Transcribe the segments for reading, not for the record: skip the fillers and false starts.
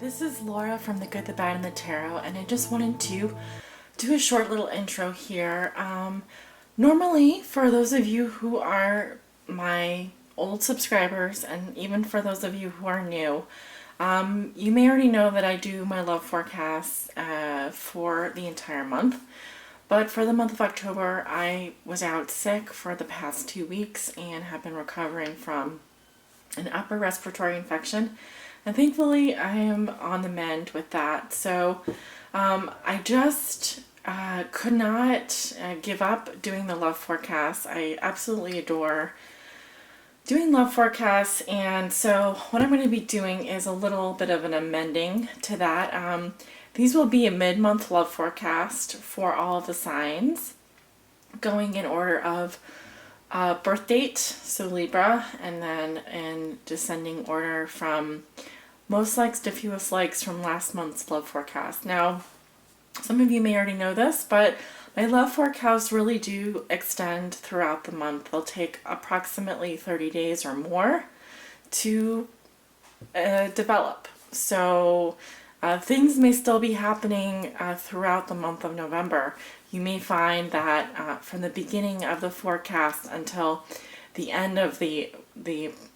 This is Laura from The Good, the Bad, and the Tarot, and I just wanted to do a short little intro here. Normally, for those of you who are my old subscribers, and even for those of you who are new, you may already know that I do my love forecasts for the entire month. But for the month of October, I was out sick for the past 2 weeks and have been recovering from an upper respiratory infection. And thankfully, I am on the mend with that. So I just could not give up doing the love forecasts. I absolutely adore doing love forecasts. And so what I'm going to be doing is a little bit of an amending to that. These will be a mid-month love forecast for all of the signs, going in order of birth date, so Libra, and then in descending order from most likes to fewest likes from last month's love forecast. Now, some of you may already know this, but my love forecasts really do extend throughout the month. They'll take approximately 30 days or more to develop. So things may still be happening throughout the month of November. You may find that from the beginning of the forecast until the end of the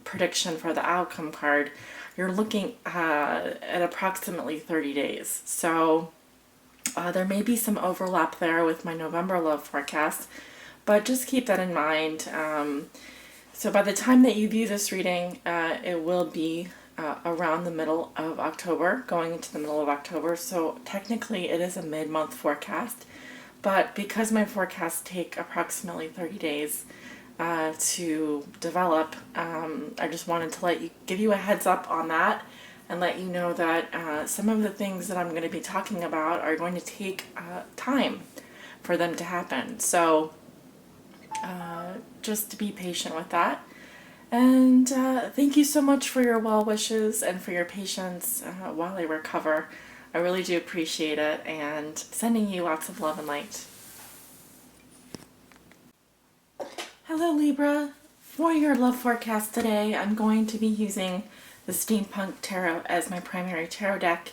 prediction for the outcome card, you're looking at approximately 30 days. So there may be some overlap there with my November love forecast, but just keep that in mind. So by the time that you view this reading, it will be around the middle of October, going into the middle of October. So technically it is a mid-month forecast, but because my forecasts take approximately 30 days to develop, I just wanted to give you a heads up on that and let you know that some of the things that I'm going to be talking about are going to take time for them to happen. So just to be patient with that. And thank you so much for your well wishes and for your patience while I recover. I really do appreciate it, and sending you lots of love and light. Hello Libra. For your love forecast today, I'm going to be using the Steampunk Tarot as my primary tarot deck.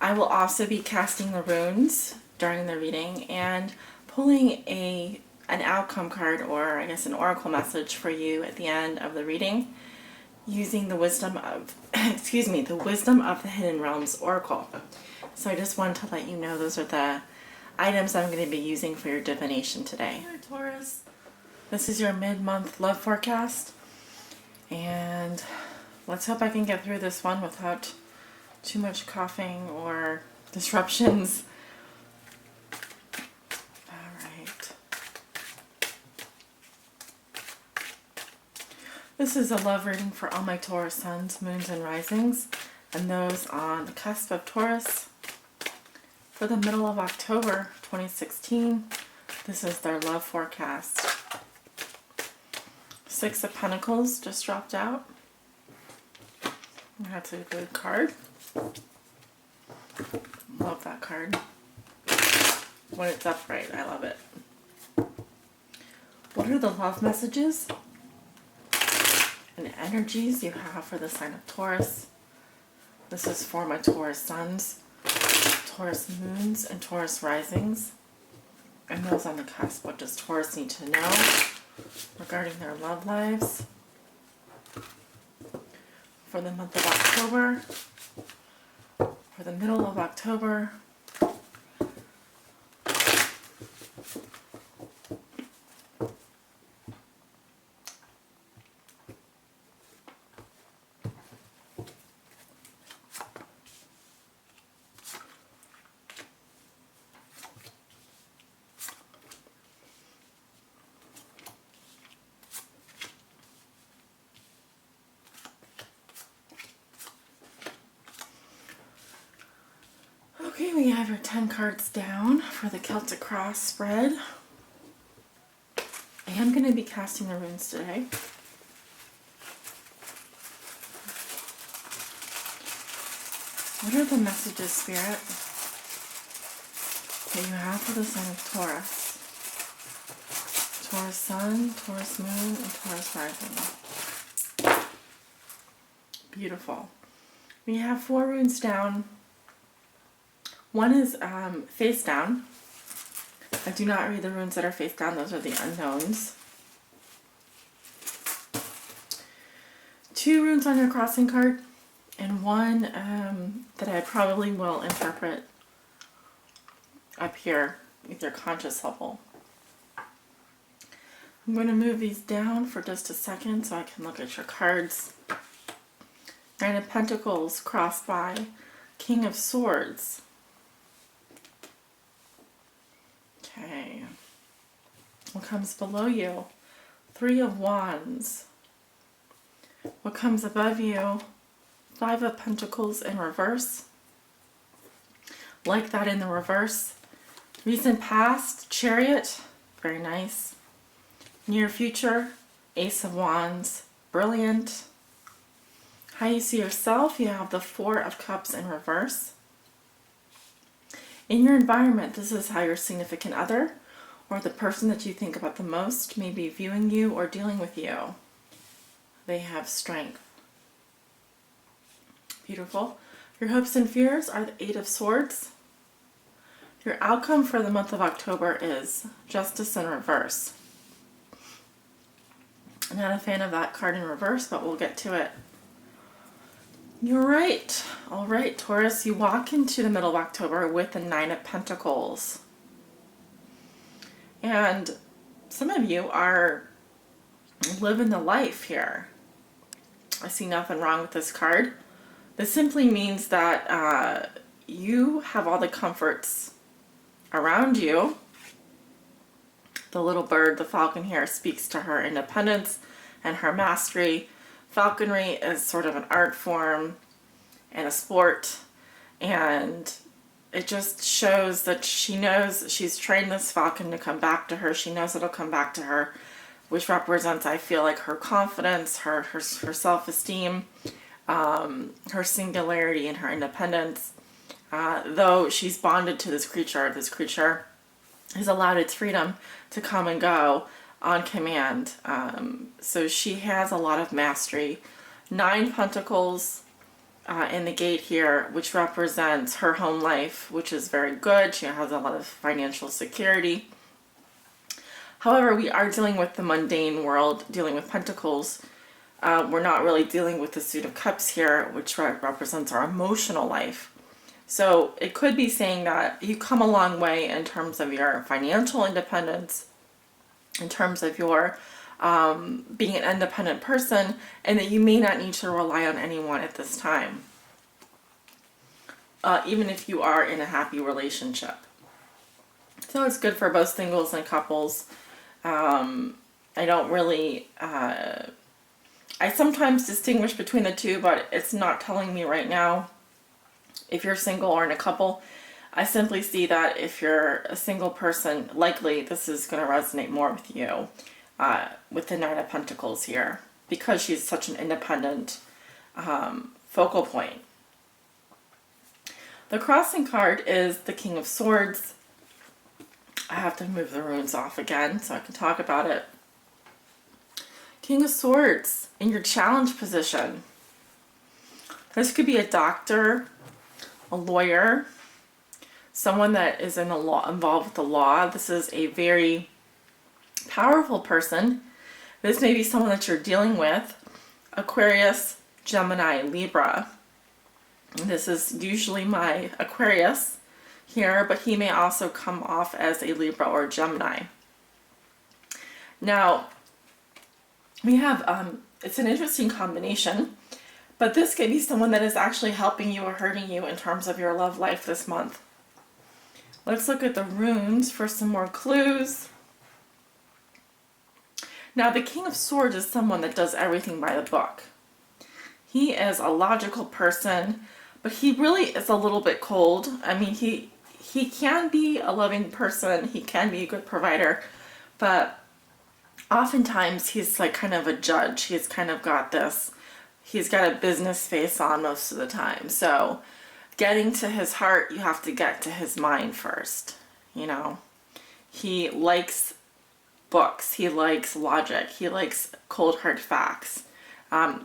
I will also be casting the runes during the reading and pulling an outcome card, or I guess an oracle message for you at the end of the reading, using the wisdom of the Wisdom of the Hidden Realms oracle. So I just wanted to let you know those are the items I'm going to be using for your divination today. Hello Taurus. This is your mid-month love forecast, and let's hope I can get through this one without too much coughing or disruptions. This is a love reading for all my Taurus suns, moons, and risings, and those on the cusp of Taurus. For the middle of October 2016, this is their love forecast. Six of Pentacles just dropped out. That's a good card. Love that card. When it's upright, I love it. What are the love messages and energies you have for the sign of Taurus? This is for my Taurus suns, Taurus moons, and Taurus risings. And those on the cusp. What does Taurus need to know regarding their love lives for the month of October, for the middle of October, okay, we have our 10 cards down for the Celtic Cross spread. I am going to be casting the runes today. What are the messages, Spirit, that you have for the sign of Taurus? Taurus Sun, Taurus Moon, and Taurus Rising. Beautiful. We have 4 runes down. One is face down. I do not read the runes that are face down. Those are the unknowns. 2 runes on your crossing card, and one that I probably will interpret up here with your conscious level. I'm going to move these down for just a second so I can look at your cards. 9 of Pentacles crossed by King of Swords. Okay. What comes below you? 3 of Wands. What comes above you? 5 of Pentacles in reverse. Like that in the reverse. Recent past, Chariot. Very nice. Near future, Ace of Wands. Brilliant. How you see yourself, you have the 4 of Cups in reverse. In your environment, this is how your significant other or the person that you think about the most may be viewing you or dealing with you. They have strength. Beautiful. Your hopes and fears are the 8 of Swords. Your outcome for the month of October is Justice in reverse. I'm not a fan of that card in reverse, but we'll get to it. You're right. All right, Taurus, you walk into the middle of October with the 9 of Pentacles. And some of you are living the life here. I see nothing wrong with this card. This simply means that you have all the comforts around you. The little bird, the falcon here, speaks to her independence and her mastery. Falconry is sort of an art form and a sport, and it just shows that she knows she's trained this falcon to come back to her. She knows it'll come back to her, which represents, I feel like, her confidence, her self-esteem, her singularity and her independence. Though she's bonded to this creature has allowed its freedom to come and go on command. So she has a lot of mastery. 9 Pentacles in the gate here, which represents her home life, which is very good. She has a lot of financial security. However, we are dealing with the mundane world, dealing with Pentacles. We're not really dealing with the Suit of Cups here, which represents our emotional life. So it could be saying that you come a long way in terms of your financial independence, in terms of your being an independent person, and that you may not need to rely on anyone at this time, even if you are in a happy relationship. So it's good for both singles and couples. I don't really, I sometimes distinguish between the two, but it's not telling me right now if you're single or in a couple. I simply see that if you're a single person, likely this is going to resonate more with you with the 9 of Pentacles here, because she's such an independent focal point. The crossing card is the King of Swords. I have to move the runes off again so I can talk about it. King of Swords in your challenge position. This could be a doctor, a lawyer, someone that is in the law, involved with the law. This is a very powerful person. This may be someone that you're dealing with. Aquarius, Gemini, Libra. This is usually my Aquarius here, but he may also come off as a Libra or Gemini. Now, we have, it's an interesting combination, but this could be someone that is actually helping you or hurting you in terms of your love life this month. Let's look at the runes for some more clues. Now, the King of Swords is someone that does everything by the book. He is a logical person, but he really is a little bit cold. I mean, he can be a loving person, he can be a good provider, but oftentimes he's like kind of a judge. He's kind of got this, he's got a business face on most of the time. So getting to his heart, you have to get to his mind first. You know, he likes books, he likes logic, he likes cold hard facts.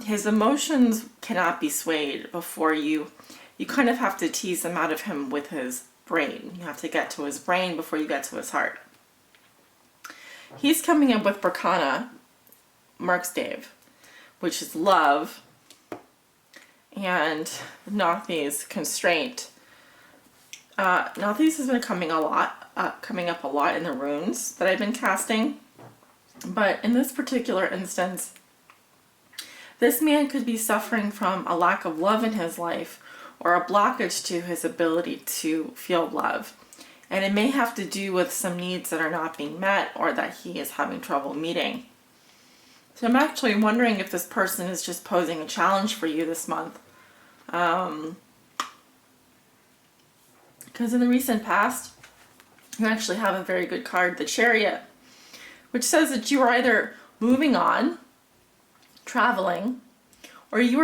His emotions cannot be swayed before you kind of have to tease them out of him with his brain. You have to get to his brain before you get to his heart. He's coming up with Berkana, Mark's Dave, which is love, and Nathi's constraint. Nathi's has been coming up a lot in the runes that I've been casting, but in this particular instance, this man could be suffering from a lack of love in his life or a blockage to his ability to feel love. And it may have to do with some needs that are not being met or that he is having trouble meeting. So I'm actually wondering if this person is just posing a challenge for you this month. Because in the recent past, you actually have a very good card, the Chariot, which says that you are either moving on, traveling, or you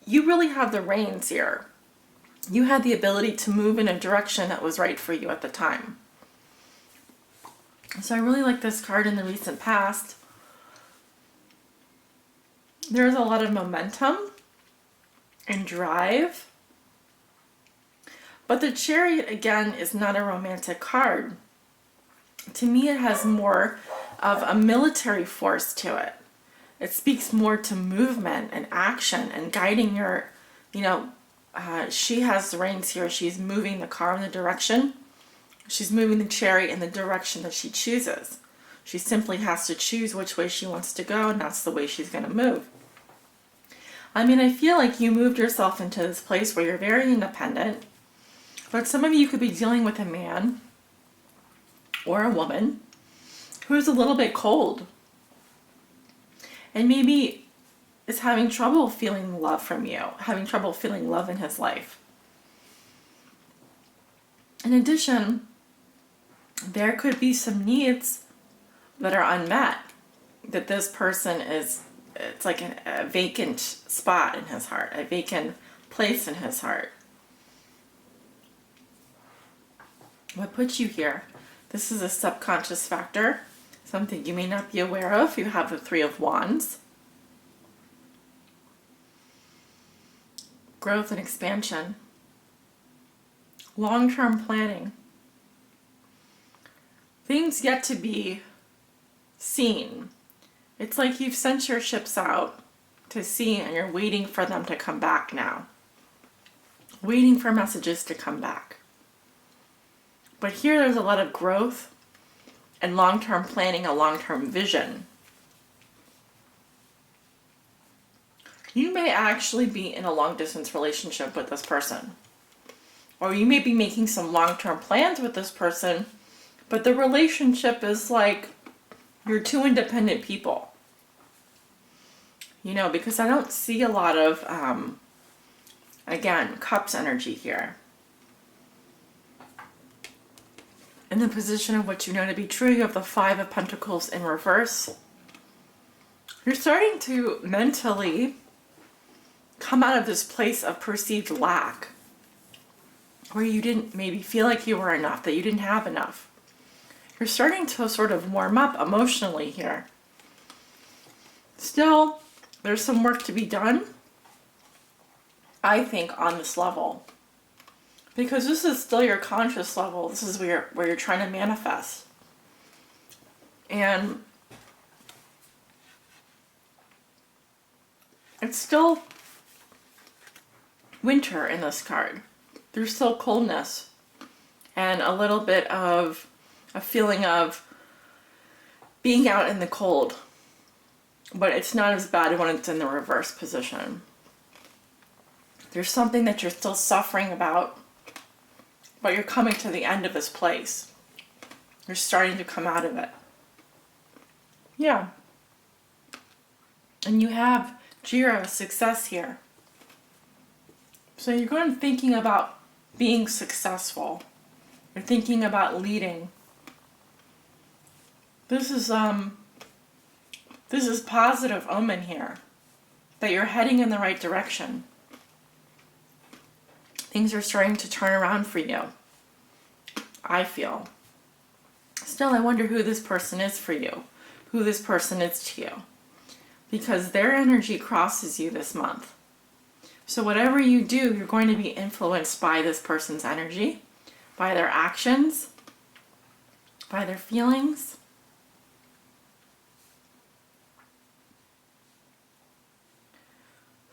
really have the reins here. You had the ability to move in a direction that was right for you at the time. So I really like this card in the recent past. There's a lot of momentum and drive. But the Chariot, again, is not a romantic card. To me, it has more of a military force to it. It speaks more to movement and action and guiding your, she has the reins here. She's moving the car in the direction. She's moving the chariot in the direction that she chooses. She simply has to choose which way she wants to go, and that's the way she's going to move. I mean, I feel like you moved yourself into this place where you're very independent, but some of you could be dealing with a man or a woman who's a little bit cold and maybe is having trouble feeling love from you, having trouble feeling love in his life. In addition, there could be some needs that are unmet, that this person it's like a vacant spot in his heart, a vacant place in his heart. What puts you here? This is a subconscious factor, something you may not be aware of. You have the Three of Wands. Growth and expansion. Long-term planning. Things yet to be seen. It's like you've sent your ships out to sea and you're waiting for them to come back now. Waiting for messages to come back. But here there's a lot of growth and long-term planning, a long-term vision. You may actually be in a long-distance relationship with this person. Or you may be making some long-term plans with this person, but the relationship is like you're two independent people. Because I don't see a lot of, again, cups energy here. In the position of what you know to be true, you have the Five of Pentacles in reverse. You're starting to mentally come out of this place of perceived lack, where you didn't maybe feel like you were enough, that you didn't have enough. You're starting to sort of warm up emotionally here. Still, there's some work to be done, I think, on this level. Because this is still your conscious level. This is where you're trying to manifest. And it's still winter in this card. There's still coldness and a little bit of a feeling of being out in the cold. But it's not as bad when it's in the reverse position. There's something that you're still suffering about, but you're coming to the end of this place. You're starting to come out of it. Yeah. And you have Jira, success here. So you're going thinking about being successful. You're thinking about leading. This is positive omen here. That you're heading in the right direction. Things are starting to turn around for you, I feel. Still, I wonder who this person is for you, who this person is to you. because their energy crosses you this month. So whatever you do, you're going to be influenced by this person's energy, by their actions, by their feelings.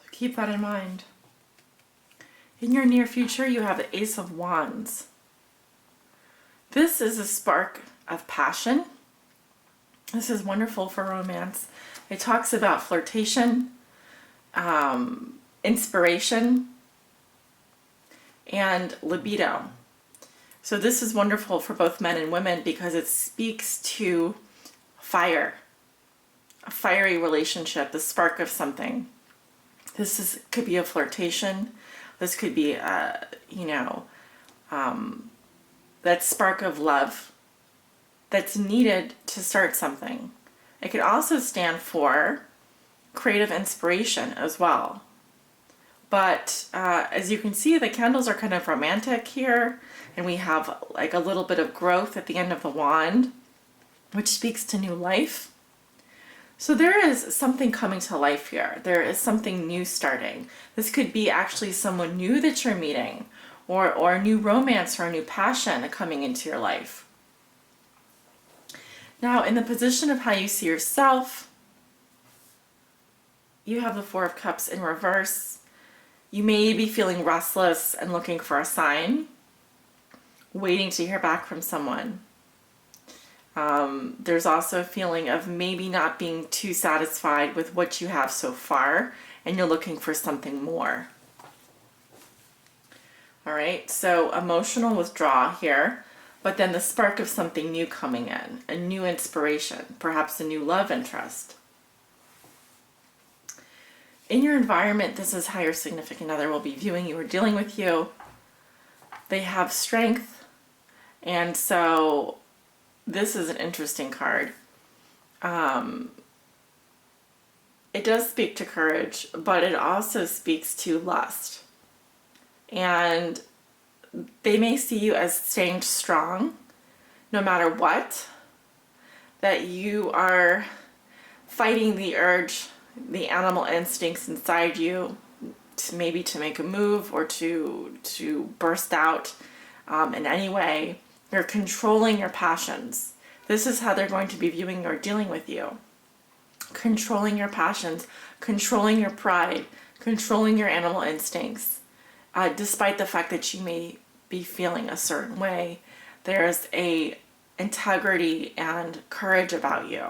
So keep that in mind. In your near future, you have the Ace of Wands. This is a spark of passion. This is wonderful for romance. It talks about flirtation, inspiration, and libido. So this is wonderful for both men and women because it speaks to fire, a fiery relationship, the spark of something. Could be a flirtation. This could be, that spark of love that's needed to start something. It could also stand for creative inspiration as well. But as you can see, the candles are kind of romantic here, and we have like a little bit of growth at the end of the wand, which speaks to new life. So there is something coming to life here. There is something new starting. This could be actually someone new that you're meeting, or a new romance or a new passion coming into your life. Now, in the position of how you see yourself, you have the Four of Cups in reverse. You may be feeling restless and looking for a sign, waiting to hear back from someone. There's also a feeling of maybe not being too satisfied with what you have so far, and you're looking for something more. All right, so emotional withdrawal here, but then the spark of something new coming in, a new inspiration, perhaps a new love interest. In your environment, this is how your significant other will be viewing you or dealing with you. They have strength, and so this is an interesting card. It does speak to courage, but it also speaks to lust. And they may see you as staying strong no matter what, that you are fighting the urge, the animal instincts inside you, to maybe to make a move or to burst out in any way. You're controlling your passions. This is how they're going to be viewing or dealing with you. Controlling your passions, controlling your pride, controlling your animal instincts. Despite the fact that you may be feeling a certain way, there's a integrity and courage about you.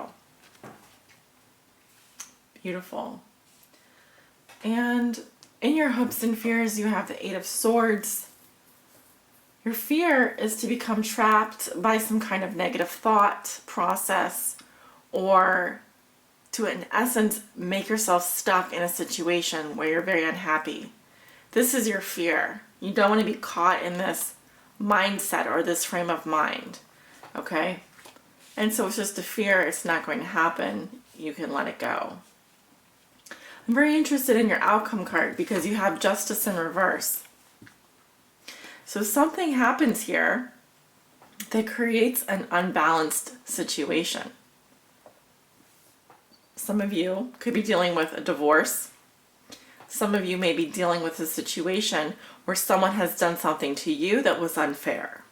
Beautiful. And in your hopes and fears, you have the Eight of Swords. Your fear is to become trapped by some kind of negative thought process, or to, in essence, make yourself stuck in a situation where you're very unhappy. This is your fear. You don't want to be caught in this mindset or this frame of mind, okay? And so it's just a fear. It's not going to happen. You can let it go. I'm very interested in your outcome card because you have Justice in reverse. So something happens here that creates an unbalanced situation. Some of you could be dealing with a divorce. Some of you may be dealing with a situation where someone has done something to you that was unfair.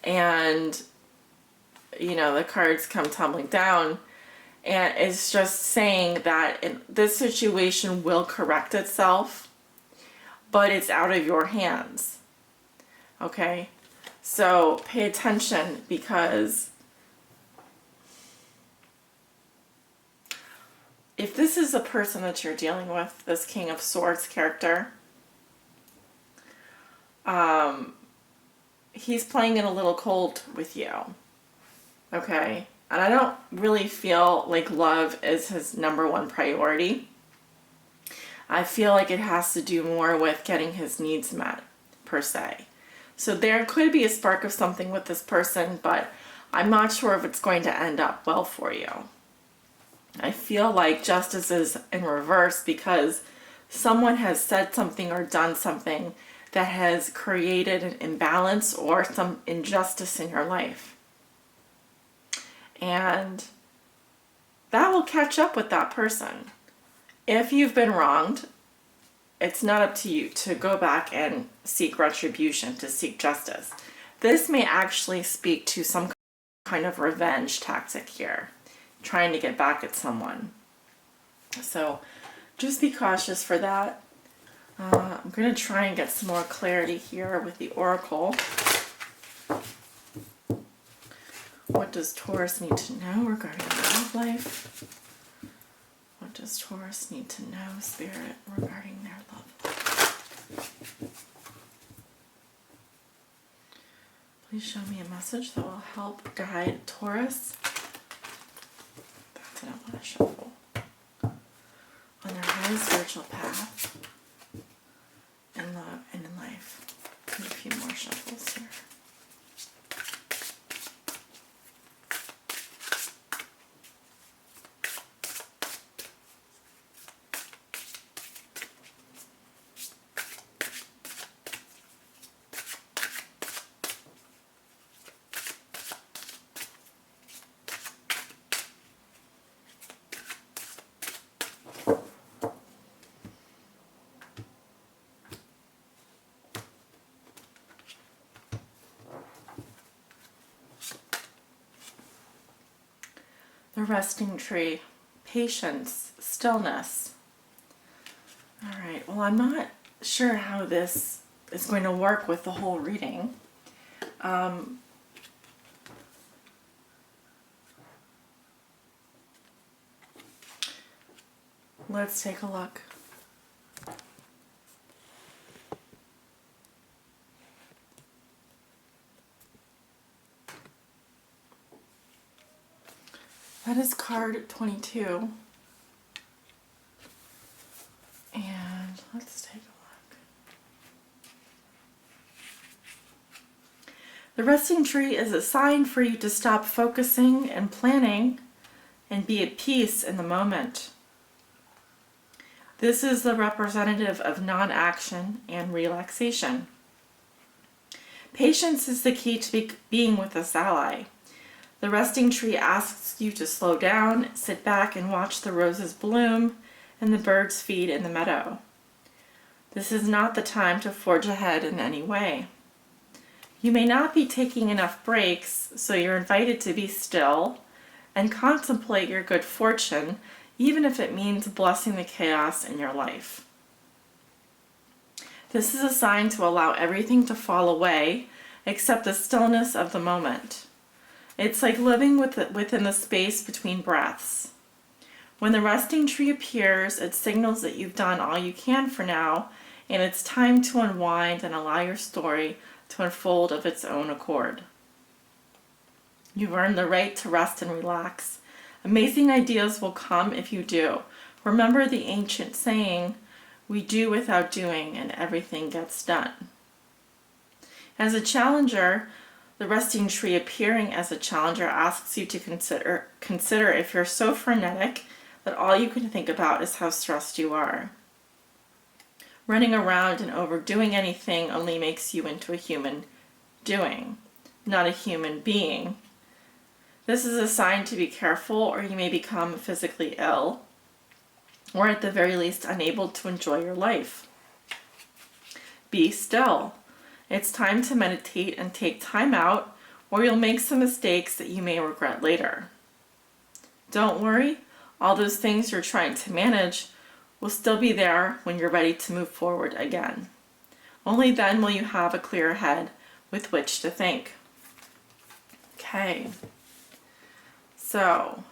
And, the cards come tumbling down, and it's just saying that this situation will correct itself, but it's out of your hands. Okay? So pay attention, because if this is a person that you're dealing with, this King of Swords character, he's playing it a little cold with you. Okay? And I don't really feel like love is his number one priority. I feel like it has to do more with getting his needs met, per se. So there could be a spark of something with this person, but I'm not sure if it's going to end up well for you. I feel like Justice is in reverse because someone has said something or done something that has created an imbalance or some injustice in your life. And that will catch up with that person. If you've been wronged, it's not up to you to go back and seek retribution, to seek justice. This may actually speak to some kind of revenge tactic here, trying to get back at someone. So just be cautious for that. I'm going to try and get some more clarity here with the Oracle. What does Taurus need to know regarding their love life? What does Taurus need to know, Spirit, regarding their love life? Please show me a message that will help guide Taurus. That's what I want to shuffle. On their higher spiritual path, in love and in life. Need a few more shuffles here. The resting tree, patience, stillness. All right, well, I'm not sure how this is going to work with the whole reading. Let's take a look. That is card 22. And let's take a look. The resting tree is a sign for you to stop focusing and planning and be at peace in the moment. This is the representative of non-action and relaxation. Patience is the key to being with this ally. The resting tree asks you to slow down, sit back and watch the roses bloom and the birds feed in the meadow. This is not the time to forge ahead in any way. You may not be taking enough breaks, so you're invited to be still and contemplate your good fortune, even if it means blessing the chaos in your life. This is a sign to allow everything to fall away except the stillness of the moment. It's like living within the space between breaths. When the resting tree appears, it signals that you've done all you can for now, and it's time to unwind and allow your story to unfold of its own accord. You've earned the right to rest and relax. Amazing ideas will come if you do. Remember the ancient saying, we do without doing and everything gets done. As a challenger, the resting tree appearing as a challenger asks you to consider if you're so frenetic that all you can think about is how stressed you are. Running around and overdoing anything only makes you into a human doing, not a human being. This is a sign to be careful, or you may become physically ill, or at the very least unable to enjoy your life. Be still. It's time to meditate and take time out, or you'll make some mistakes that you may regret later. Don't worry, all those things you're trying to manage will still be there when you're ready to move forward again. Only then will you have a clear head with which to think. Okay, so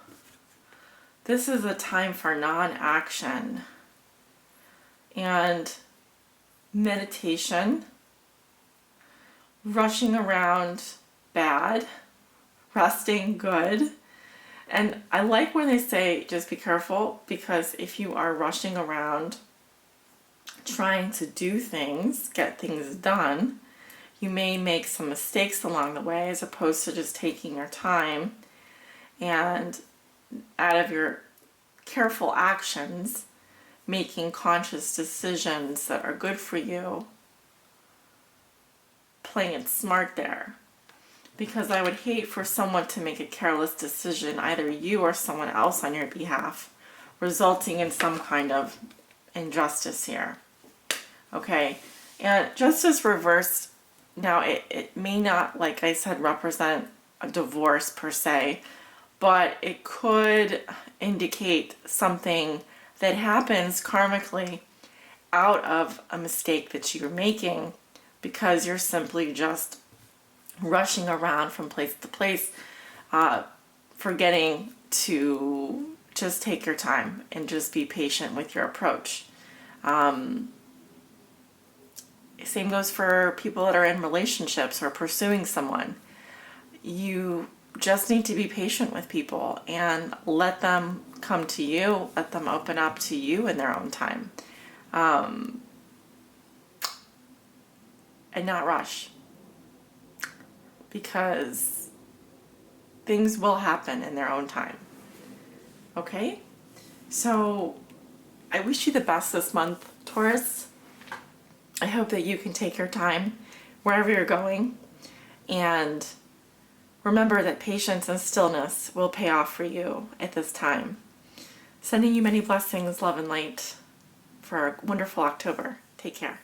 this is a time for non-action and meditation. Rushing around, bad. Resting, good. And I like when they say just be careful, because if you are rushing around trying to do things, get things done, you may make some mistakes along the way, as opposed to just taking your time and out of your careful actions making conscious decisions that are good for you. Playing it smart there. because I would hate for someone to make a careless decision, either you or someone else on your behalf, resulting in some kind of injustice here. Okay, and justice reversed, now it may not, like I said, represent a divorce per se, but it could indicate something that happens karmically out of a mistake that you're making because you're simply just rushing around from place to place, forgetting to just take your time and just be patient with your approach. Same goes for people that are in relationships or pursuing someone. You just need to be patient with people and let them come to you, let them open up to you in their own time, and not rush, because things will happen in their own time. Okay? So I wish you the best this month, Taurus. I hope that you can take your time wherever you're going, and remember that patience and stillness will pay off for you at this time. Sending you many blessings, love, and light for a wonderful October. Take care.